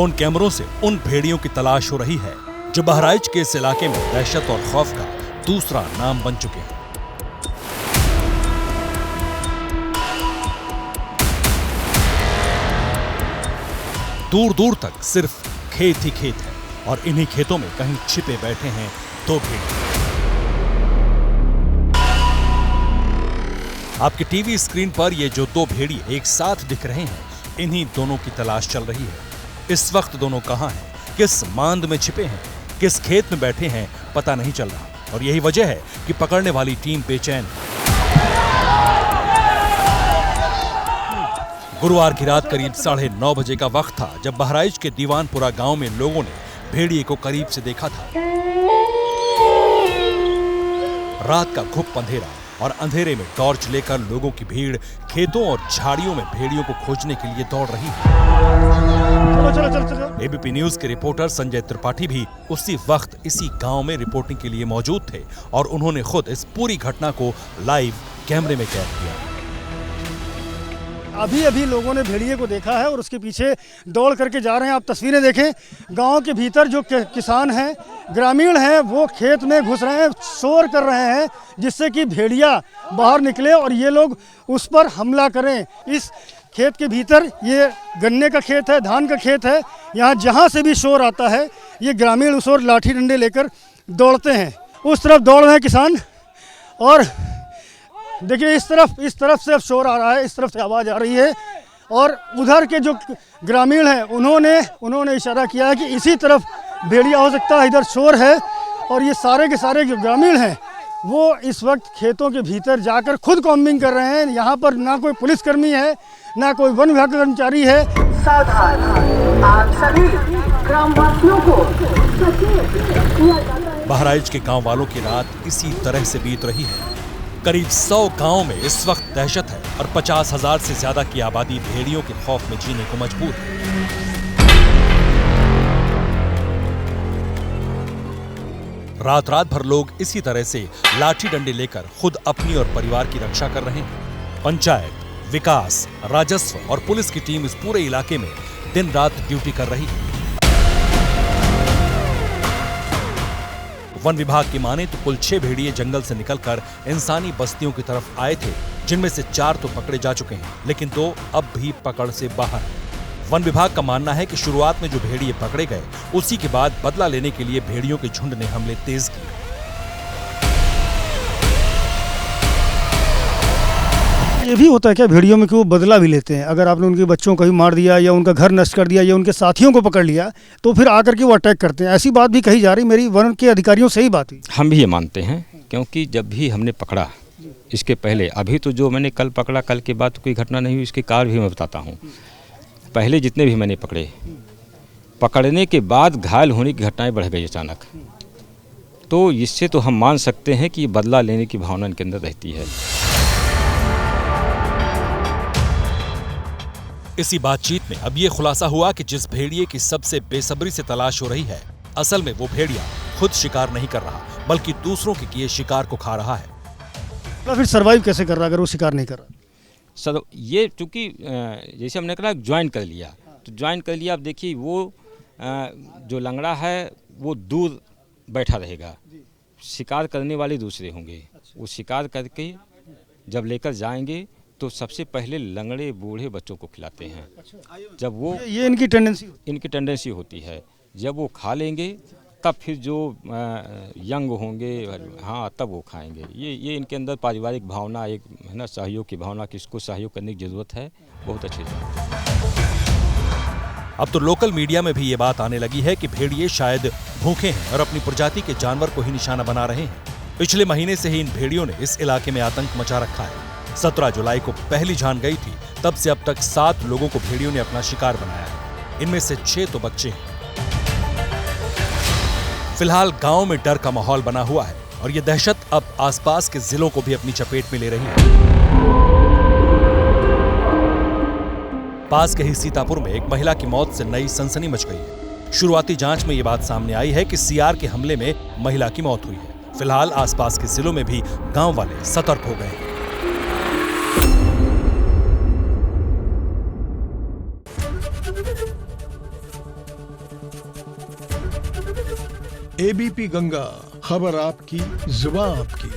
Drone कैमरों से उन भेड़ियों की तलाश हो रही है जो बहराइच के इस इलाके में दहशत और खौफ का दूसरा नाम बन चुके हैं। दूर दूर तक सिर्फ खेत ही खेत है और इन्हीं खेतों में कहीं छिपे बैठे हैं दो भेड़िए। आपके टीवी स्क्रीन पर ये जो दो भेड़िए एक साथ दिख रहे हैं, इन्हीं दोनों की तलाश चल रही है। इस वक्त दोनों कहां हैं, किस मांद में छिपे हैं, किस खेत में बैठे हैं, पता नहीं चल रहा और यही वजह है कि पकड़ने वाली टीम बेचैन। गुरुवार की रात करीब 9:30 बजे का वक्त था जब बहराइच के दीवानपुरा गांव में लोगों ने भेड़िए को करीब से देखा था। रात का घुप अंधेरा और अंधेरे में टॉर्च लेकर लोगों की भीड़ खेतों और झाड़ियों में भेड़ियों को खोजने के लिए दौड़ रही है। चलो। एबीपी न्यूज के रिपोर्टर संजय त्रिपाठी भी उसी वक्त इसी गांव में रिपोर्टिंग के लिए मौजूद थे और उन्होंने खुद इस पूरी घटना को लाइव कैमरे में कैद किया। अभी लोगों ने भेड़िए को देखा है और उसके पीछे दौड़ करके जा रहे हैं। आप तस्वीरें देखें, गांव के भीतर जो किसान हैं, ग्रामीण हैं, वो खेत में घुस रहे हैं, शोर कर रहे हैं जिससे कि भेड़िया बाहर निकले और ये लोग उस पर हमला करें। इस खेत के भीतर ये गन्ने का खेत है, धान का खेत है। यहाँ जहाँ से भी शोर आता है ये ग्रामीण उस ओर लाठी डंडे लेकर दौड़ते हैं। उस तरफ दौड़ रहे हैं किसान और देखिए इस तरफ से अब शोर आ रहा है, इस तरफ से आवाज़ आ रही है और उधर के जो ग्रामीण हैं उन्होंने इशारा किया है कि इसी तरफ भेड़िया हो सकता है, इधर शोर है। और ये सारे के सारे जो ग्रामीण हैं वो इस वक्त खेतों के भीतर जाकर खुद कॉम्बिंग कर रहे हैं। यहाँ पर ना कोई पुलिसकर्मी है, ना कोई वन विभाग का कर्मचारी है। सावधान, आप सभी ग्रामवासियों को बहराइच के गांव वालों की रात इसी तरह से बीत रही है। करीब 100 गांव में इस वक्त दहशत है और 50,000 से ज्यादा की आबादी भेड़ियों के खौफ में जीने को मजबूर है। रात भर लोग इसी तरह से लाठी डंडे लेकर खुद अपनी और परिवार की रक्षा कर रहे हैं। पंचायत, विकास, राजस्व और पुलिस की टीम इस पूरे इलाके में दिन रात ड्यूटी कर रही है। वन विभाग की माने तो कुल 6 भेड़िए जंगल से निकलकर इंसानी बस्तियों की तरफ आए थे, जिनमें से 4 तो पकड़े जा चुके हैं, लेकिन 2 अब भी पकड़ से बाहर हैं। वन विभाग का मानना है कि शुरुआत में जो भेड़िए पकड़े गए, उसी के बाद बदला लेने के लिए भेड़ियों के झुंड ने हमले तेज किए। ये भी होता है क्या भेड़ियों में कि वो बदला भी लेते हैं? अगर आपने उनके बच्चों को ही मार दिया या उनका घर नष्ट कर दिया या उनके साथियों को पकड़ लिया तो फिर आकर के वो अटैक करते हैं, ऐसी बात भी कही जा रही। मेरी वन के अधिकारियों से ही बात हुई। हम भी ये मानते हैं क्योंकि जब भी हमने पकड़ा इसके पहले, अभी तो जो मैंने कल पकड़ा, कल के बाद कोई घटना नहीं हुई, इसके कारण भी मैं बताता हूँ। पहले जितने भी मैंने पकड़े, पकड़ने के बाद घायल होने की घटनाएं बढ़ गई अचानक, तो इससे तो हम मान सकते हैं कि बदला लेने की भावना इनके अंदर रहती है। इसी बातचीत में अब ये खुलासा हुआ कि जिस भेड़िए की सबसे बेसब्री से तलाश हो रही है, असल में वो भेड़िया खुद शिकार नहीं कर रहा, बल्कि दूसरों के किए शिकार को खा रहा है। तो फिर सर्वाइव कैसे कर रहा अगर वो शिकार नहीं कर रहा? सर ये चूँकि जैसे हमने कहा ज्वाइन कर लिया, तो ज्वाइन कर लिया। अब देखिए वो जो लंगड़ा है वो दूर बैठा रहेगा, शिकार करने वाले दूसरे होंगे। वो शिकार करके जब लेकर जाएंगे तो सबसे पहले लंगड़े बूढ़े बच्चों को खिलाते हैं। जब वो ये इनकी टेंडेंसी होती है। जब वो खा लेंगे तब फिर जो यंग होंगे, हाँ, तब वो खाएंगे। ये इनके अंदर पारिवारिक भावना एक है ना, सहयोग की भावना, किसको सहयोग करने की जरूरत है, बहुत अच्छे से। अब तो लोकल मीडिया में भी ये बात आने लगी है कि भेड़िए शायद भूखे हैं और अपनी प्रजाति के जानवर को ही निशाना बना रहे हैं। पिछले महीने से ही इन भेड़ियों ने इस इलाके में आतंक मचा रखा है। 17 जुलाई को पहली जान गई थी, तब से अब तक 7 लोगों को भेड़ियों ने अपना शिकार बनाया है। इनमें से 6 तो बच्चे हैं। फिलहाल गांव में डर का माहौल बना हुआ है और ये दहशत अब आसपास के जिलों को भी अपनी चपेट में ले रही है। पास के ही सीतापुर में एक महिला की मौत से नई सनसनी मच गई है। शुरुआती जांच में ये बात सामने आई है कि सीआर के हमले में महिला की मौत हुई है। फिलहाल आसपास के जिलों में भी गांव वाले सतर्क हो गए हैं। एबीपी गंगा, खबर आपकी, जुबान आपकी।